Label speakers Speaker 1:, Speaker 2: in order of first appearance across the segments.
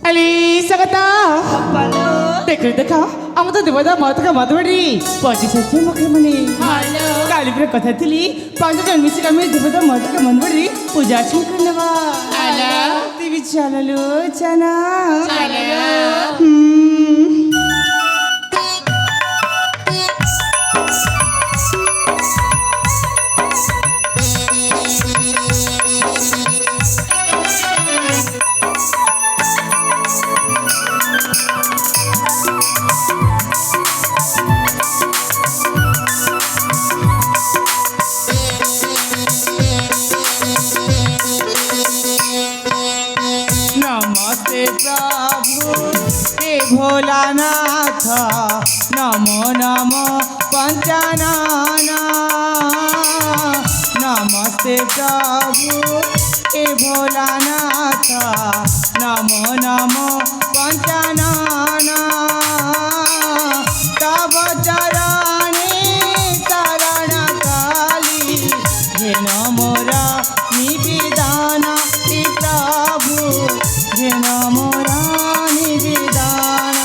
Speaker 1: Alisa kata. Dekho dekho. Amo to devoda mata ka madhuri. Pachi sachi makre mani.
Speaker 2: Hello.
Speaker 1: Kali pre katha thili. Pancho jan misi kami devoda mata ka madhuri. Puja chhin karne ba.
Speaker 2: Hello.
Speaker 1: Tivi chalalo chana.
Speaker 2: Hello.
Speaker 1: नमस्ते प्रभु हे भोलानाथ नमो नमो पंचानना नमस्ते प्रभु हे भोलानाथ नमो नमो पंचानना तव चरणे शरण काली हे नमोरा निवेदन हे प्रभु हे नमोरा निवेदन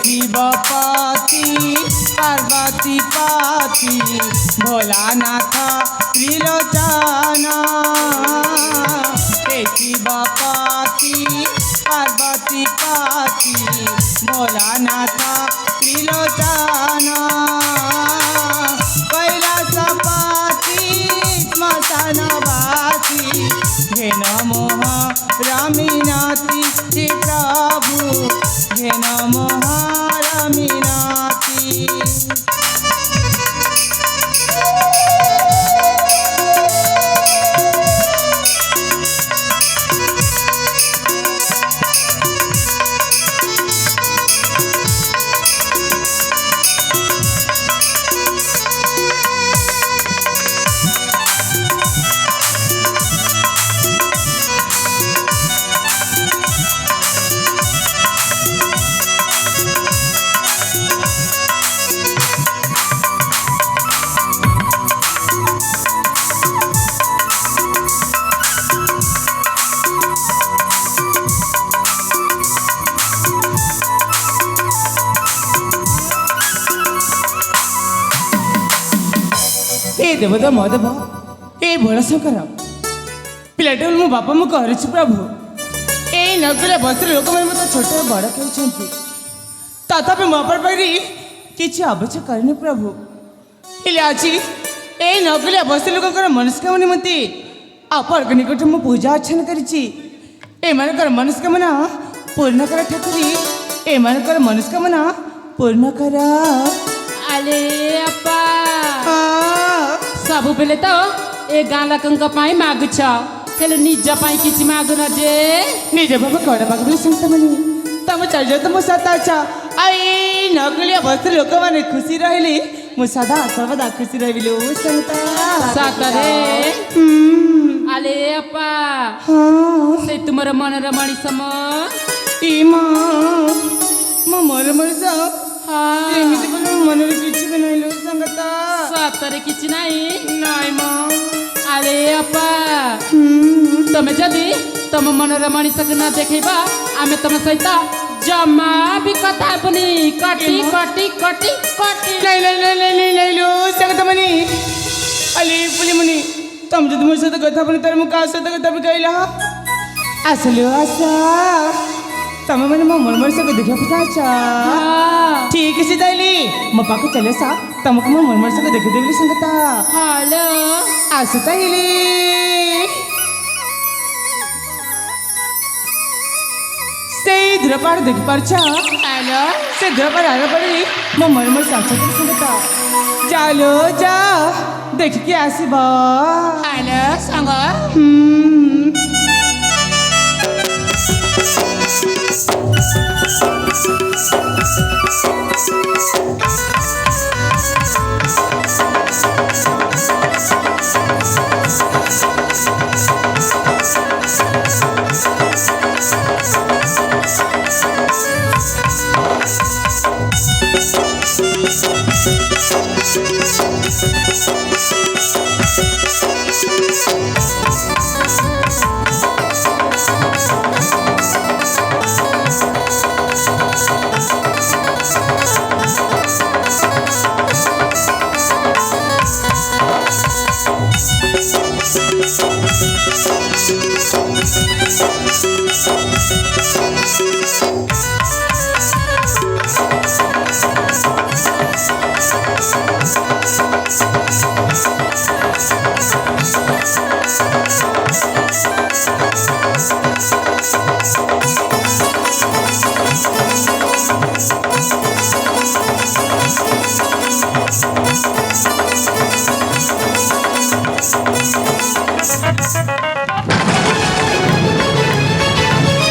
Speaker 1: शिवपति पार्वती पति भोलानाथ त्रिलोचन हे शिवपति पार्वती पति भोलानाथ त्रिलोचन कैलासपति श्मशानवासी हे नमो रामीनाथी हे प्रभु हे नमो रामीनाथी देवदा माधव ए भोला शंकर पिलाटे मो बापा मु कहरछि प्रभु ए नगले बसरे लोक मन मत छोट बड़ कहछन्ति तथापि मो पर परी किछि आवश्यक करने प्रभु इले आछि ए नगले बसरे लोक कर मनस्कामना निमंती आपन निकट मु पूजा अर्चना करिछि ए मानकर मनस्कामना पूर्ण कर ठाकुरी ए मानकर मनस्कामना पूर्ण कर
Speaker 2: अरे अपा सब बेले तो ए गाँ लोकंक पाई मागुछ हेले निज पाई किछि मागुन जे
Speaker 1: निज बाबा कड़ा बाग बोली संत मनी तम चर्जा तो मो साथ अच्छा आई नगलिया बस लोक माने खुशी रहली मो सदा सर्वदा खुशी रहबिलो संत
Speaker 2: सातरे अले अपा
Speaker 1: हां
Speaker 2: से तुमर मन र मणि सम
Speaker 1: ई मां मो मर जा
Speaker 2: हां
Speaker 1: एमिति कोन मन रे किछि बनैलो संगत
Speaker 2: सातरे किछि नाही
Speaker 1: नाय मां
Speaker 2: अरे अपा तमे जदि तम मन र मणि सक न देखैबा आमे तम सहित जमा भी कथा बनी कटी कटी कटी कटी
Speaker 1: नहीं लो संगत मनी अली पुली मनी तम जद मोर साथ कथा बनी तर मु का साथ कथा भी कहला असलो आशा तम मने मो मन से देखा चाचा ठीक से जाइली मो पाको चले सा तमको मो मन से देख देबली संगता
Speaker 2: हेलो
Speaker 1: आशा चाहिली से द्रपार देख परछा
Speaker 2: हेलो
Speaker 1: से द्रपार आगे पड़ी मो मन साचा संगता चालो जा देख के आसीबा
Speaker 2: हेलो संग